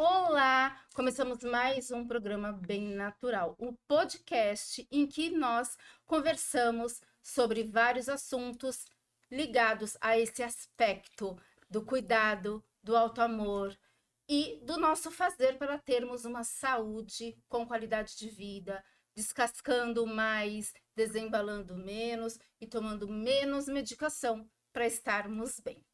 Olá! Começamos mais um programa Bem Natural, um podcast em que nós conversamos sobre vários assuntos ligados a esse aspecto do cuidado, do auto-amor e do nosso fazer para termos uma saúde com qualidade de vida, descascando mais, desembalando menos e tomando menos medicação para estarmos bem.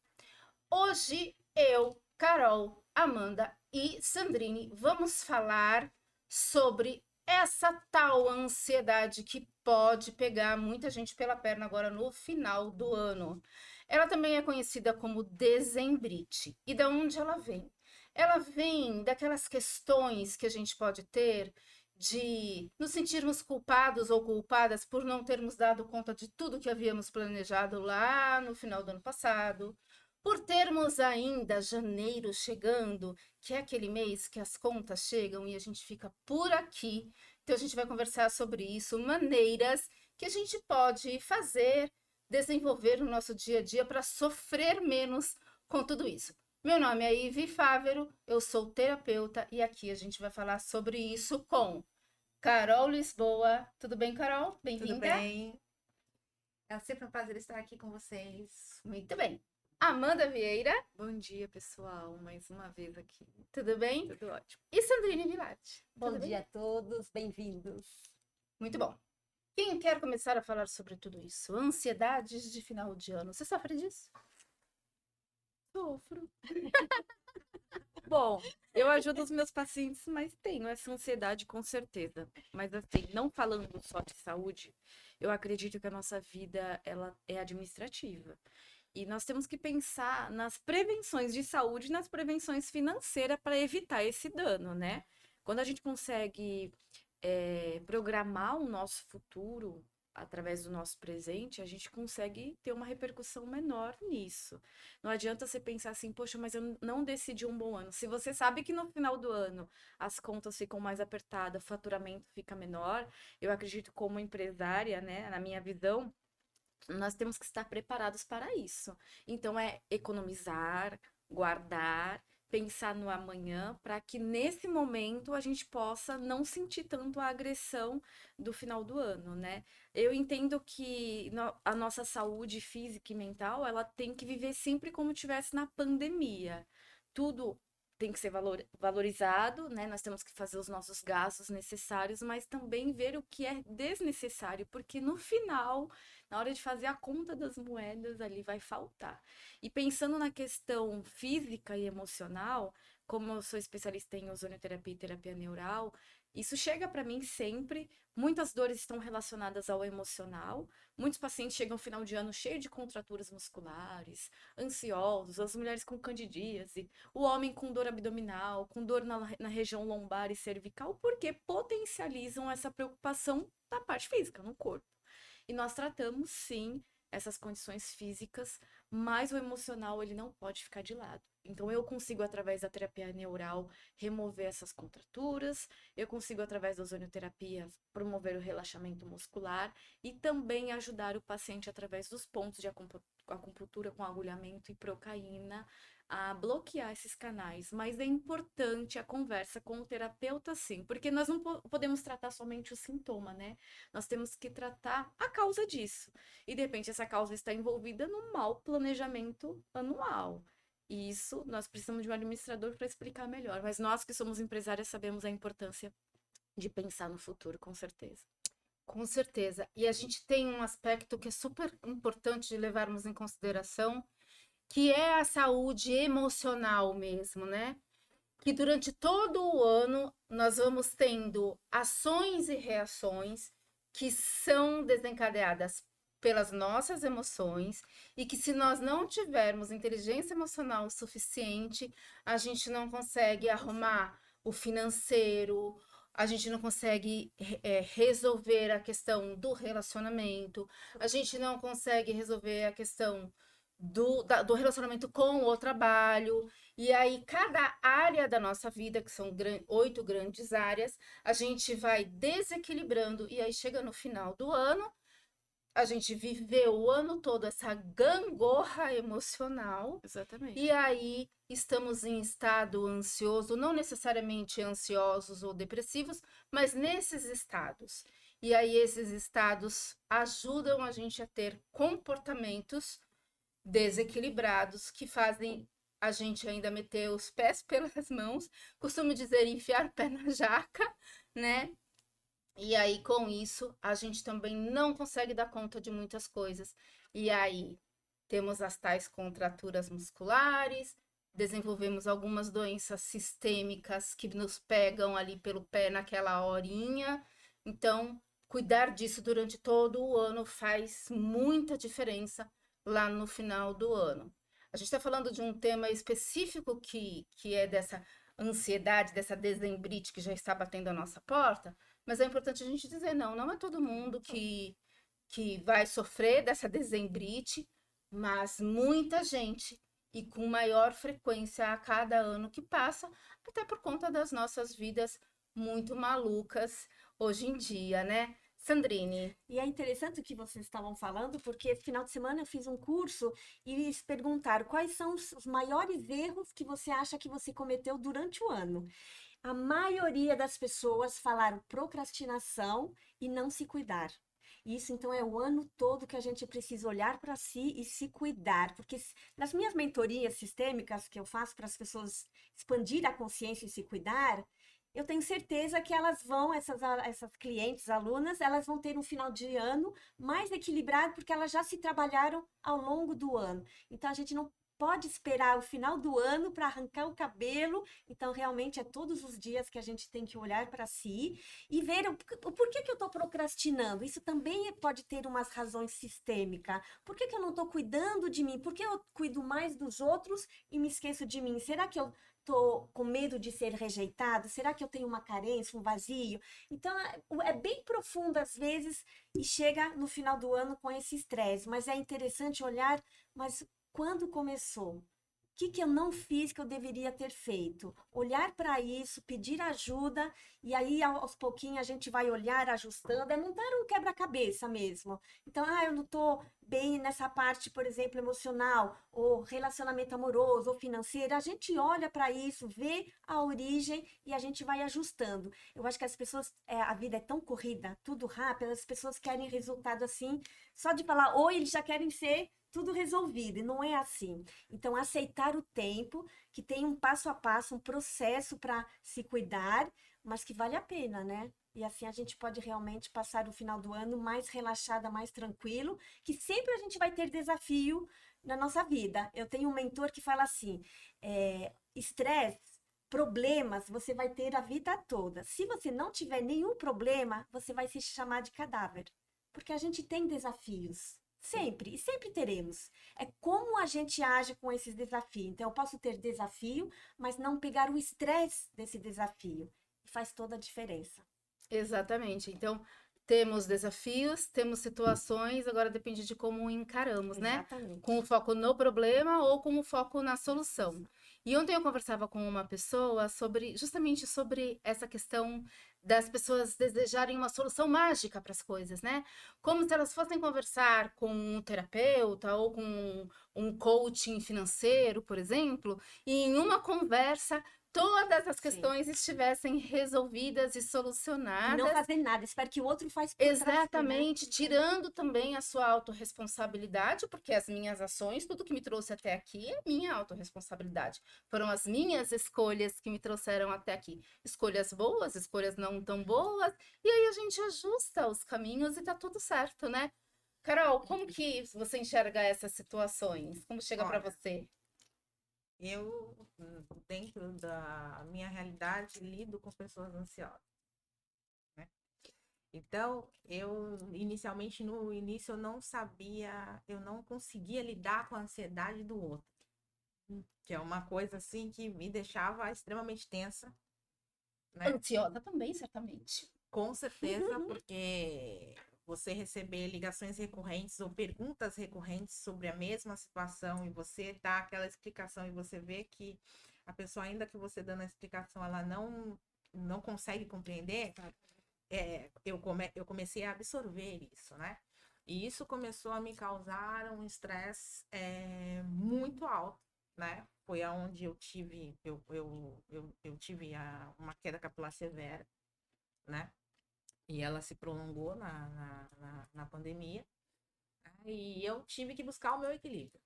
Hoje eu, Carol, Amanda e Sandrine vamos falar sobre essa tal ansiedade que pode pegar muita gente pela perna agora no final do ano. Ela também é conhecida como dezembrite. E da onde ela vem? Ela vem daquelas questões que a gente pode ter de nos sentirmos culpados ou culpadas por não termos dado conta de tudo que havíamos planejado lá no final do ano passado, por termos ainda janeiro chegando, que é aquele mês que as contas chegam e a gente fica por aqui. Então a gente vai conversar sobre isso, maneiras que a gente pode fazer, desenvolver no nosso dia a dia para sofrer menos com tudo isso. Meu nome é Ivi Fávero, eu sou terapeuta e aqui a gente vai falar sobre isso com Carol Lisboa. Tudo bem, Carol? Tudo Bem-vinda. bem? É sempre um prazer estar aqui com vocês. Muito bem. Amanda Vieira, Bom dia, pessoal. Mais uma vez aqui. tudo bem? Tudo ótimo. E Sandrine Vilati. Bom Tudo bem? dia a todos, bem-vindos. Muito bom. Quem quer começar a falar sobre tudo isso? Ansiedades de final de ano. Você sofre disso? Sofro. Bom, eu ajudo os meus pacientes, mas tenho essa ansiedade com certeza. Mas assim, não falando só de saúde, eu acredito que a nossa vida ela é administrativa. E nós temos que pensar nas prevenções de saúde e nas prevenções financeiras para evitar esse dano, né? Quando a gente consegue programar o nosso futuro através do nosso presente, a gente consegue ter uma repercussão menor nisso. Não adianta você pensar assim, poxa, mas eu não decidi um bom ano. Se você sabe que no final do ano as contas ficam mais apertadas, o faturamento fica menor, eu acredito como empresária, né, na minha visão, nós temos que estar preparados para isso. Então, é economizar, guardar, pensar no amanhã, para que nesse momento a gente possa não sentir tanto a agressão do final do ano, né? Eu entendo que a nossa saúde física e mental, ela tem que viver sempre como tivesse na pandemia. Tudo tem que ser valorizado, né? Nós temos que fazer os nossos gastos necessários, mas também ver o que é desnecessário, porque no final na hora de fazer a conta das moedas ali vai faltar. E pensando na questão física e emocional, como eu sou especialista em ozonioterapia e terapia neural, isso chega para mim sempre. Muitas dores estão relacionadas ao emocional. Muitos pacientes chegam no final de ano cheio de contraturas musculares, ansiosos, as mulheres com candidíase, o homem com dor abdominal, com dor na região lombar e cervical, porque potencializam essa preocupação da parte física, no corpo. E nós tratamos, sim, essas condições físicas, mas o emocional ele não pode ficar de lado. Então, eu consigo, através da terapia neural, remover essas contraturas, eu consigo, através da ozonioterapia, promover o relaxamento muscular e também ajudar o paciente, através dos pontos de acupuntura com agulhamento e procaína, a bloquear esses canais. Mas é importante a conversa com o terapeuta, sim, porque nós não podemos tratar somente o sintoma, né? Nós temos que tratar a causa disso. E de repente essa causa está envolvida no mau planejamento anual. E isso nós precisamos de um administrador para explicar melhor. Mas nós que somos empresárias sabemos a importância de pensar no futuro, com certeza. Com certeza. E a gente tem um aspecto que é super importante de levarmos em consideração, que é a saúde emocional mesmo, né? Que durante todo o ano nós vamos tendo ações e reações que são desencadeadas pelas nossas emoções e que se nós não tivermos inteligência emocional suficiente, a gente não consegue arrumar o financeiro, a gente não consegue resolver a questão do relacionamento, a gente não consegue resolver a questão do relacionamento com o trabalho. E aí, cada área da nossa vida, que são 8 grandes áreas, a gente vai desequilibrando. E aí, chega no final do ano, a gente viveu o ano todo essa gangorra emocional. Exatamente. E aí, estamos em estado ansioso, não necessariamente ansiosos ou depressivos, mas nesses estados. E aí esses estados ajudam a gente a ter comportamentos desequilibrados que fazem a gente ainda meter os pés pelas mãos, costumo dizer enfiar o pé na jaca, né? E aí, com isso, a gente também não consegue dar conta de muitas coisas. E aí, temos as tais contraturas musculares, desenvolvemos algumas doenças sistêmicas que nos pegam ali pelo pé naquela horinha. Então, cuidar disso durante todo o ano faz muita diferença lá no final do ano. A gente está falando de um tema específico que é dessa ansiedade, dessa dezembrite que já está batendo a nossa porta, mas é importante a gente dizer, não é todo mundo que vai sofrer dessa dezembrite, mas muita gente e com maior frequência a cada ano que passa, até por conta das nossas vidas muito malucas hoje em dia, né? Sandrine, E é interessante o que vocês estavam falando, porque esse final de semana eu fiz um curso e eles perguntaram quais são os maiores erros que você acha que você cometeu durante o ano. A maioria das pessoas falaram procrastinação e não se cuidar. Isso, então, é o ano todo que a gente precisa olhar para si e se cuidar, porque nas minhas mentorias sistêmicas que eu faço para as pessoas expandir a consciência e se cuidar, eu tenho certeza que elas vão, essas clientes, alunas, elas vão ter um final de ano mais equilibrado, porque elas já se trabalharam ao longo do ano. Então, a gente não pode esperar o final do ano para arrancar o cabelo. Então, realmente, é todos os dias que a gente tem que olhar para si e ver o porquê que eu estou procrastinando. Isso também pode ter umas razões sistêmicas. Por que que eu não estou cuidando de mim? Por que eu cuido mais dos outros e me esqueço de mim? Será que eu estou com medo de ser rejeitado? Será que eu tenho uma carência, um vazio? Então, é bem profundo às vezes e chega no final do ano com esse estresse. Mas é interessante olhar, mas quando começou? O que que eu não fiz que eu deveria ter feito? Olhar para isso, pedir ajuda, e aí aos pouquinhos a gente vai olhar, ajustando, é montar um quebra-cabeça mesmo. Então, eu não estou bem nessa parte, por exemplo, emocional, ou relacionamento amoroso, ou financeiro. A gente olha para isso, vê a origem e a gente vai ajustando. Eu acho que as pessoas, a vida é tão corrida, tudo rápido, as pessoas querem resultado assim, só de falar oi, eles já querem ser tudo resolvido, e não é assim. Então, aceitar o tempo, que tem um passo a passo, um processo para se cuidar, mas que vale a pena, né? E assim a gente pode realmente passar o final do ano mais relaxada, mais tranquilo, que sempre a gente vai ter desafio na nossa vida. Eu tenho um mentor que fala assim: estresse, problemas, você vai ter a vida toda. Se você não tiver nenhum problema, você vai se chamar de cadáver. Porque a gente tem desafios. Sempre, e sempre teremos. É como a gente age com esses desafios. Então, eu posso ter desafio, mas não pegar o estresse desse desafio. E faz toda a diferença. exatamente. Então, temos desafios, temos situações, agora depende de como encaramos, né? Exatamente. Com o foco no problema ou com o foco na solução. E ontem eu conversava com uma pessoa justamente sobre essa questão das pessoas desejarem uma solução mágica para as coisas, né? Como se elas fossem conversar com um terapeuta ou com um coaching financeiro, por exemplo, e em uma conversa todas as Sim. questões estivessem resolvidas e E não solucionadas. fazer nada. Espero que o outro faz por trás, né? Exatamente, tirando também a sua autorresponsabilidade, porque as minhas ações, tudo que me trouxe até aqui é minha autorresponsabilidade. Foram as minhas escolhas que me trouxeram até aqui. Escolhas boas, escolhas não tão boas, e aí a gente ajusta os caminhos e tá tudo certo, né? Carol, como que você enxerga essas situações? Como chega para Olha, você? eu, dentro da minha realidade, lido com pessoas ansiosas, né? Então, inicialmente, no início, eu não sabia, eu não conseguia lidar com a ansiedade do outro, que é uma coisa, assim, que me deixava extremamente tensa, né? Ansiosa também, certamente. Com certeza, porque você receber ligações recorrentes ou perguntas recorrentes sobre a mesma situação e você dá aquela explicação e você vê que a pessoa, ainda que você dando a explicação, ela não consegue compreender, eu comecei a absorver isso, né? E isso começou a me causar um estresse muito alto, né? Foi aonde eu tive, eu tive uma queda capilar severa, né? E ela se prolongou na pandemia. E eu tive que buscar o meu equilíbrio,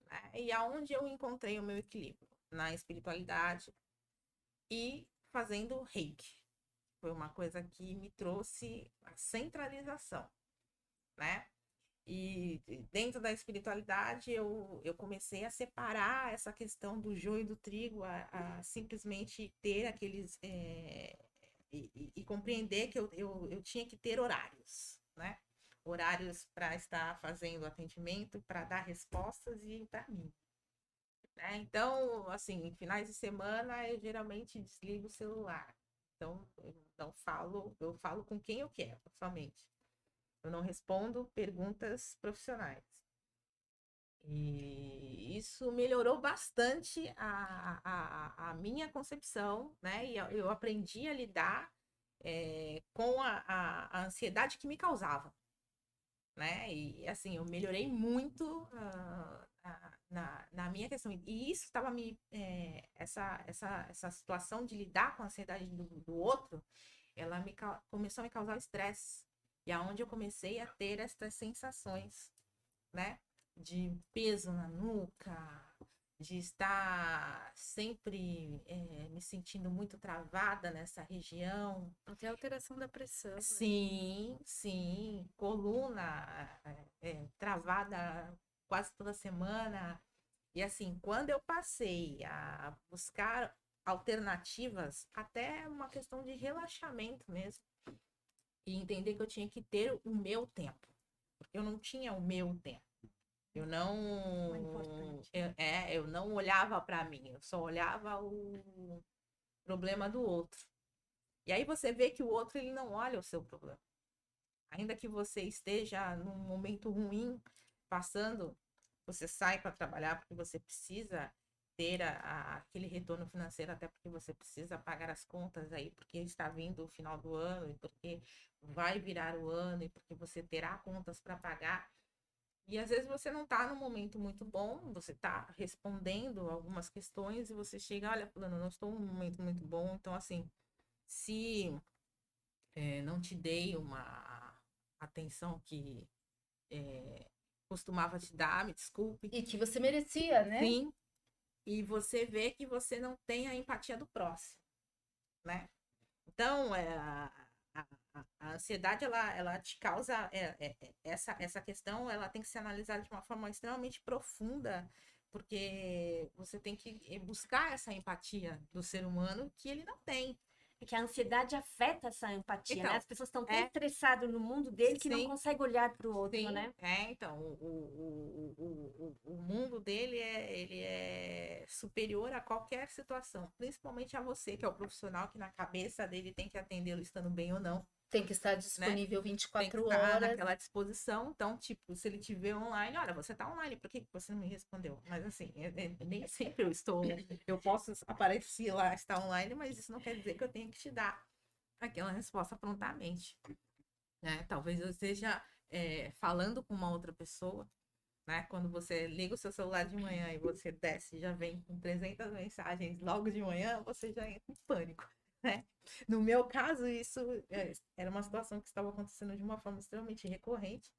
né? E aonde eu encontrei o meu equilíbrio? Na espiritualidade e fazendo reiki. Foi uma coisa que me trouxe a centralização, né? E dentro da espiritualidade eu comecei a separar essa questão do joio e do trigo, a simplesmente ter aqueles. E compreender que eu tinha que ter horários, né? Horários para estar fazendo atendimento, para dar respostas e para mim. Né? Então, assim, em finais de semana eu geralmente desligo o celular. Então, eu não falo, eu falo com quem eu quero, somente. Eu não respondo perguntas profissionais. E isso melhorou bastante a minha concepção, né? E eu aprendi a lidar com a ansiedade que me causava, né? E assim, eu melhorei muito na minha questão. E isso estava me. Essa situação de lidar com a ansiedade do outro, ela começou a me causar estresse. E aonde eu comecei a ter essas sensações, né? De peso na nuca, de estar sempre me sentindo muito travada nessa região. Até alteração da pressão, né? Sim, sim. Coluna travada quase toda semana. E assim, quando eu passei a buscar alternativas, até uma questão de relaxamento mesmo, e entender que eu tinha que ter o meu tempo, porque eu não tinha o meu tempo. Eu não, É importante. eu não olhava para mim, eu só olhava o problema do outro. E aí você vê que o outro ele não olha o seu problema. Ainda que você esteja num momento ruim, passando, você sai para trabalhar porque você precisa ter aquele retorno financeiro, até porque você precisa pagar as contas aí, porque está vindo o final do ano, e porque vai virar o ano, e porque você terá contas para pagar. E às vezes você não está num momento muito bom, você está respondendo algumas questões e você chega, olha, fulano, eu não estou num momento muito bom, então assim, se não te dei uma atenção que costumava te dar, me desculpe. E que você merecia, né? Sim, e você vê que você não tem a empatia do próximo, né? Então, a ansiedade, ela te causa essa questão, ela tem que ser analisada de uma forma extremamente profunda, porque você tem que buscar essa empatia do ser humano que ele não tem. Porque a ansiedade afeta essa empatia, né? Então, As pessoas estão tão estressadas no mundo dele que não sim, consegue olhar para o outro, sim, né? então, o mundo dele ele é superior a qualquer situação, principalmente a você, que é o profissional que na cabeça dele tem que atendê-lo estando bem ou não, Tem que estar né? disponível Tem que 24 estar horas. naquela disposição. Então, tipo, se ele te vê online, olha, você tá online, por que que você não me respondeu? Mas assim, nem sempre eu estou, eu posso aparecer lá, estar online, mas isso não quer dizer que eu tenha que te dar aquela resposta prontamente, né? Talvez eu esteja falando com uma outra pessoa, né? Quando você liga o seu celular de manhã e você desce, já vem com 300 mensagens logo de manhã, você já entra em pânico, né? No meu caso, isso era uma situação que estava acontecendo de uma forma extremamente recorrente.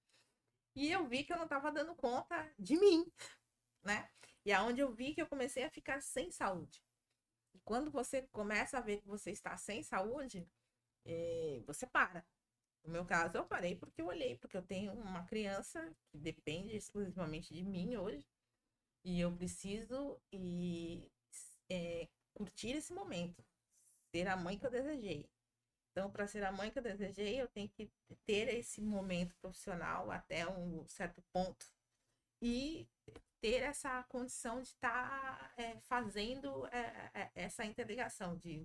E eu vi que eu não estava dando conta de mim, né? E aonde eu vi que eu comecei a ficar sem saúde. E quando você começa a ver que você está sem saúde, você para. No meu caso, eu parei porque eu olhei, porque eu tenho uma criança que depende exclusivamente de mim hoje. E eu preciso curtir esse momento, ser a mãe que eu desejei. Então, para ser a mãe que eu desejei, eu tenho que ter esse momento profissional até um certo ponto e ter essa condição de estar fazendo essa interligação, de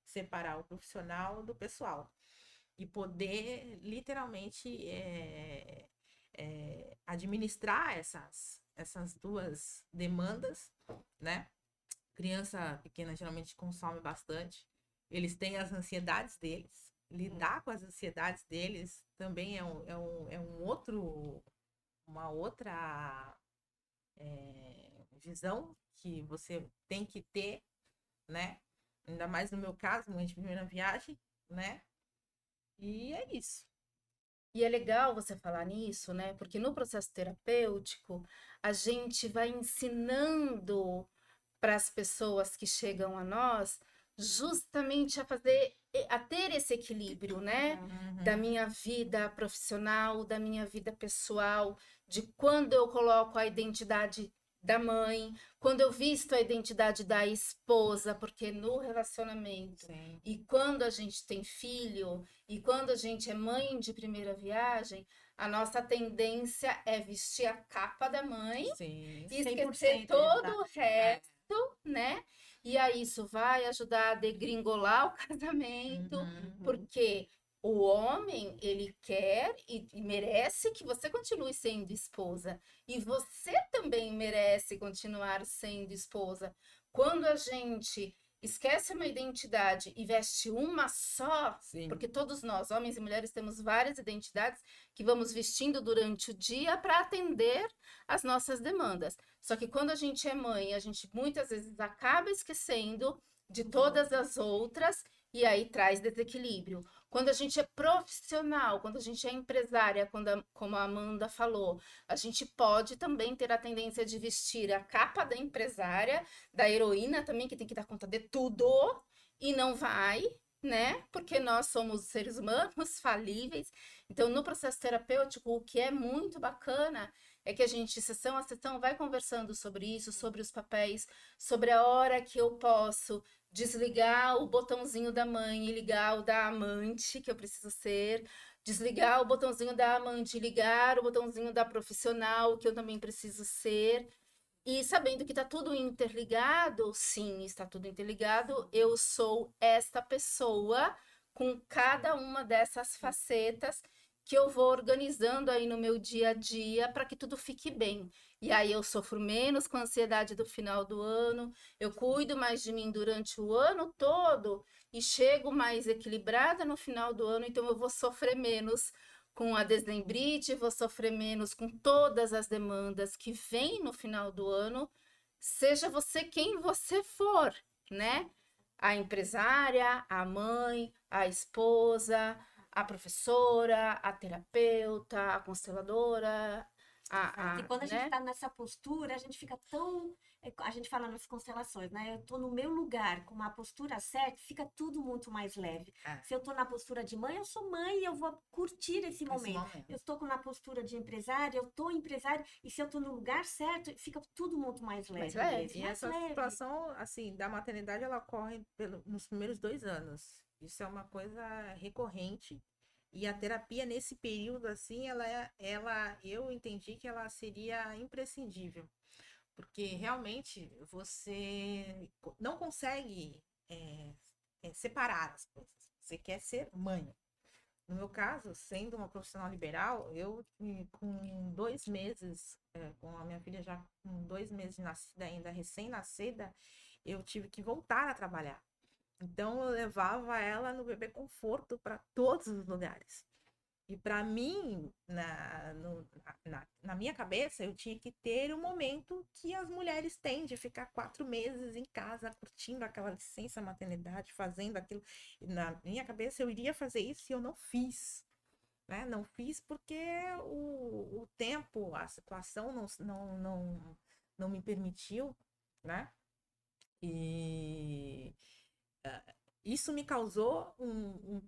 separar o profissional do pessoal e poder literalmente administrar essas duas demandas, né? Criança pequena geralmente consome bastante, eles têm as ansiedades deles, lidar com as ansiedades deles também uma outra visão que você tem que ter, né? Ainda mais no meu caso, mãe de primeira viagem, né? E é isso. E é legal você falar nisso, né? Porque no processo terapêutico, a gente vai ensinando para as pessoas que chegam a nós justamente a ter esse equilíbrio, né? Da minha vida profissional, da minha vida pessoal, de quando eu coloco a identidade da mãe, quando eu visto a identidade da esposa, porque no relacionamento, Sim, e quando a gente tem filho, e quando a gente é mãe de primeira viagem, a nossa tendência é vestir a capa da mãe sim. e 100%, esquecer todo exato. o resto, né? E aí isso vai ajudar a degringolar o casamento, porque o homem, ele quer e merece que você continue sendo esposa. E você também merece continuar sendo esposa. Quando a gente esquece uma identidade e veste uma só, Sim. porque todos nós, homens e mulheres, temos várias identidades que vamos vestindo durante o dia para atender às nossas demandas. Só que quando a gente é mãe, a gente muitas vezes acaba esquecendo de todas as outras e aí traz desequilíbrio. Quando a gente é profissional, quando a gente é empresária, como a Amanda falou, a gente pode também ter a tendência de vestir a capa da empresária, da heroína também, que tem que dar conta de tudo, e não vai, né? Porque nós somos seres humanos falíveis. Então, no processo terapêutico, o que é muito bacana é que a gente, sessão a sessão, vai conversando sobre isso, sobre os papéis, sobre a hora que eu posso desligar o botãozinho da mãe e ligar o da amante, que eu preciso ser, desligar o botãozinho da amante e ligar o botãozinho da profissional, que eu também preciso ser. E sabendo que está tudo interligado, sim, está tudo interligado, eu sou esta pessoa com cada uma dessas facetas que eu vou organizando aí no meu dia a dia para que tudo fique bem. E aí eu sofro menos com a ansiedade do final do ano, eu cuido mais de mim durante o ano todo e chego mais equilibrada no final do ano, então eu vou sofrer menos com a deslembrite, vou sofrer menos com todas as demandas que vêm no final do ano, seja você quem você for, né? A empresária, a mãe, a esposa, a professora, a terapeuta, a consteladora, Exato. E quando a gente né? está nessa postura, a gente fica tão. A gente fala nas constelações, né? Eu estou no meu lugar, com uma postura certa, fica tudo muito mais leve. É. Se eu estou na postura de mãe, eu sou mãe e eu vou curtir esse momento. Eu estou na postura de empresária, eu estou empresária, e se eu estou no lugar certo, fica tudo muito mais leve. Mais leve. E essa situação, assim, da maternidade, ela ocorre nos primeiros 2 anos. Isso é uma coisa recorrente. E a terapia nesse período, assim, eu entendi que ela seria imprescindível. Porque realmente você não consegue separar as coisas. Você quer ser mãe. No meu caso, sendo uma profissional liberal, eu com 2 meses, com a minha filha já com 2 meses de nascida, ainda recém-nascida, eu tive que voltar a trabalhar. Então eu levava ela no bebê conforto para todos os lugares. E para mim, na minha cabeça, eu tinha que ter o momento que as mulheres têm de ficar 4 meses em casa, curtindo aquela licença maternidade, fazendo aquilo. Na minha cabeça, eu iria fazer isso e eu não fiz. Né? Não fiz porque o tempo, a situação não me permitiu, né? E isso me causou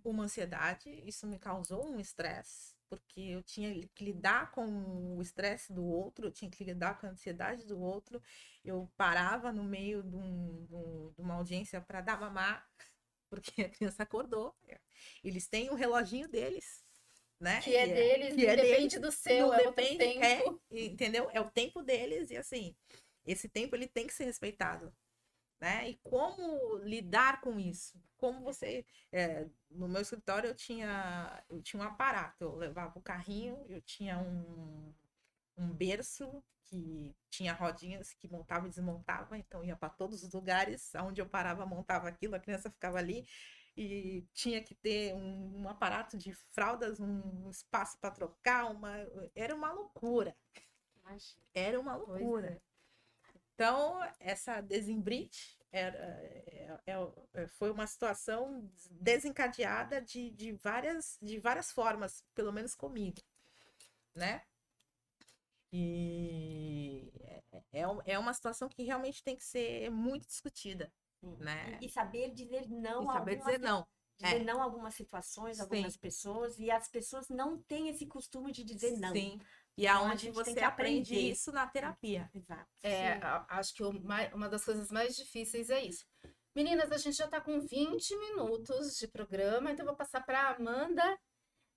uma ansiedade, isso me causou um estresse, porque eu tinha que lidar com o estresse do outro, eu tinha que lidar com a ansiedade do outro. Eu parava no meio de uma audiência para dar mamar, porque a criança acordou. Eles têm um reloginho deles, né? Que é deles, que não é depende deles, do seu, não é outro depende, tempo. entendeu? É o tempo deles e assim, esse tempo ele tem que ser respeitado, né? E como lidar com isso? Como você, no meu escritório eu tinha um aparato, eu levava o carrinho, eu tinha um berço que tinha rodinhas que montava e desmontava, então ia para todos os lugares, aonde eu parava, montava aquilo, a criança ficava ali e tinha que ter um aparato de fraldas, um espaço para trocar, era uma loucura. Imagina. Era uma Pois loucura. é. Então, essa desembrite foi uma situação desencadeada de várias formas, pelo menos comigo, né? E é uma situação que realmente tem que ser muito discutida, né? E saber dizer não E a saber algumas dizer não. dizer não a algumas situações, Sim. algumas pessoas, e as pessoas não têm esse costume de dizer não. Sim. E Então, a aonde gente tem você que aprende aprender. isso na terapia. Exato. Acho que uma das coisas mais difíceis é isso. Meninas, a gente já está com 20 minutos de programa, então eu vou passar para a Amanda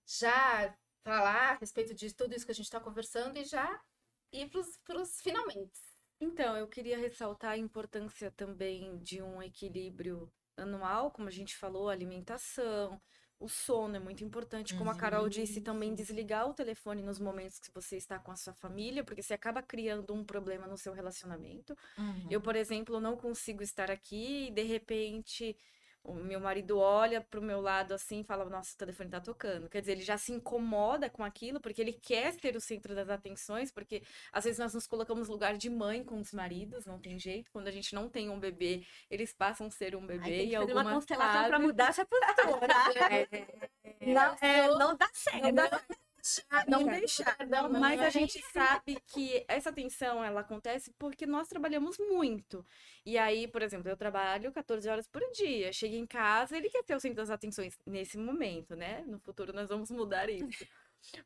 já falar a respeito de tudo isso que a gente está conversando e já ir para os finalmente. Então, eu queria ressaltar a importância também de um equilíbrio anual, como a gente falou, a alimentação, o sono é muito importante. Como a Carol disse, também desligar o telefone nos momentos que você está com a sua família, porque você acaba criando um problema no seu relacionamento. Eu, por exemplo, não consigo estar aqui e de repente o meu marido olha pro meu lado assim e fala: Nossa, o telefone tá tocando. Quer dizer, ele já se incomoda com aquilo porque ele quer ser o centro das atenções, porque às vezes nós nos colocamos no lugar de mãe com os maridos, não tem jeito. Quando a gente não tem um bebê, eles passam a ser um Aí bebê tem e que fazer uma algumas constelação para fases. mudar essa postura. Não dá certo. Não deixar. Não, Mas não a é gente sabe que essa tensão ela acontece porque nós trabalhamos muito. E aí, por exemplo, eu trabalho 14 horas por dia. Chego em casa, ele quer ter o centro das atenções nesse momento, né? No futuro nós vamos mudar isso.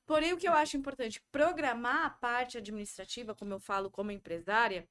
Porém, o que eu acho importante, programar a parte administrativa, como eu falo como empresária,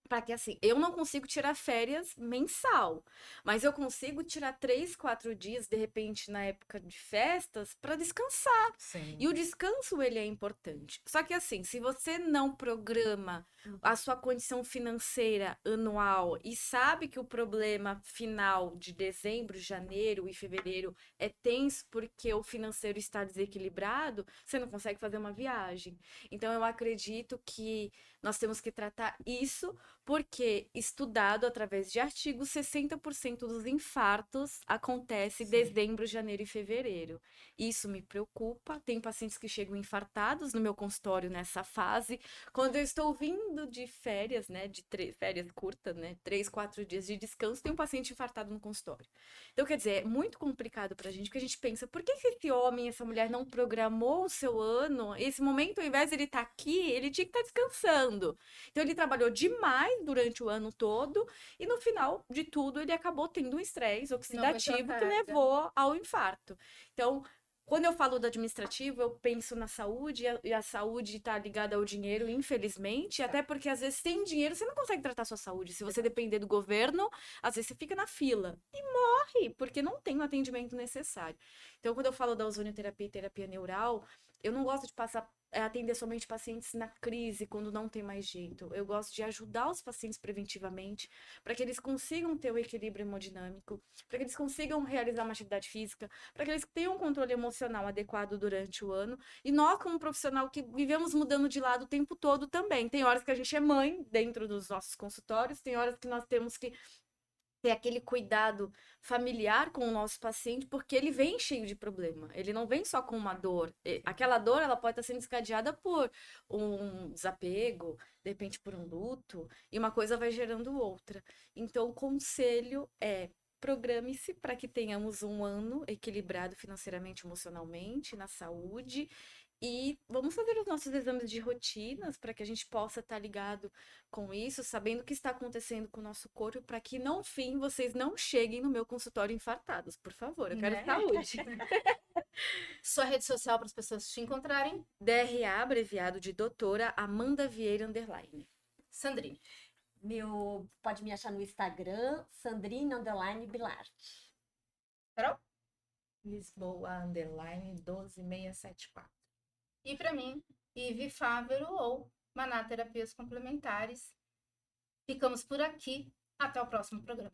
para que assim, eu não consigo tirar férias mensal, mas eu consigo tirar 3, 4 dias, de repente, na época de festas, para descansar. Sim. E o descanso, ele é importante. Só que assim, se você não programa a sua condição financeira anual e sabe que o problema final de dezembro, janeiro e fevereiro é tenso porque o financeiro está desequilibrado, você não consegue fazer uma viagem. Então, eu acredito que nós temos que tratar isso porque, estudado através de artigos, 60% dos infartos acontece em dezembro, janeiro e fevereiro. Isso me preocupa. Tem pacientes que chegam infartados no meu consultório nessa fase. Quando eu estou vindo de férias, né, férias curtas, né, 3, 4 dias de descanso, tem um paciente infartado no consultório. Então, quer dizer, é muito complicado pra gente, porque a gente pensa, por que esse homem, essa mulher não programou o seu ano? Esse momento, ao invés de ele estar aqui, ele tinha que estar descansando. Então, ele trabalhou demais durante o ano todo e no final de tudo ele acabou tendo um estresse oxidativo que levou ao infarto. Então, quando eu falo do administrativo, eu penso na saúde, e a saúde está ligada ao dinheiro, infelizmente, até porque às vezes sem dinheiro você não consegue tratar a sua saúde. Se você depender do governo, às vezes você fica na fila e morre, porque não tem o atendimento necessário. Então, quando eu falo da ozonioterapia e terapia neural, eu não gosto de atender somente pacientes na crise, quando não tem mais jeito. Eu gosto de ajudar os pacientes preventivamente, para que eles consigam ter o equilíbrio hemodinâmico, para que eles consigam realizar uma atividade física, para que eles tenham um controle emocional adequado durante o ano. E nós, como profissional que vivemos mudando de lado o tempo todo também. Tem horas que a gente é mãe dentro dos nossos consultórios, tem horas que nós temos que ter aquele cuidado familiar com o nosso paciente, porque ele vem cheio de problema. Ele não vem só com uma dor. Aquela dor, ela pode estar sendo desencadeada por um desapego, de repente por um luto, e uma coisa vai gerando outra. Então, o conselho é: programe-se para que tenhamos um ano equilibrado financeiramente, emocionalmente, na saúde. E vamos fazer os nossos exames de rotinas para que a gente possa estar ligado com isso, sabendo o que está acontecendo com o nosso corpo, para que no fim vocês não cheguem no meu consultório infartados, por favor. Eu quero saúde. Sua rede social para as pessoas te encontrarem. DRA, abreviado de doutora Amanda Vieira _. Sandrine. Pode me achar no Instagram, Sandrine_Bilarte. Carol? Lisboa, _ 12674. E para mim, Ive Fávero ou Maná Terapias Complementares. Ficamos por aqui. Até o próximo programa.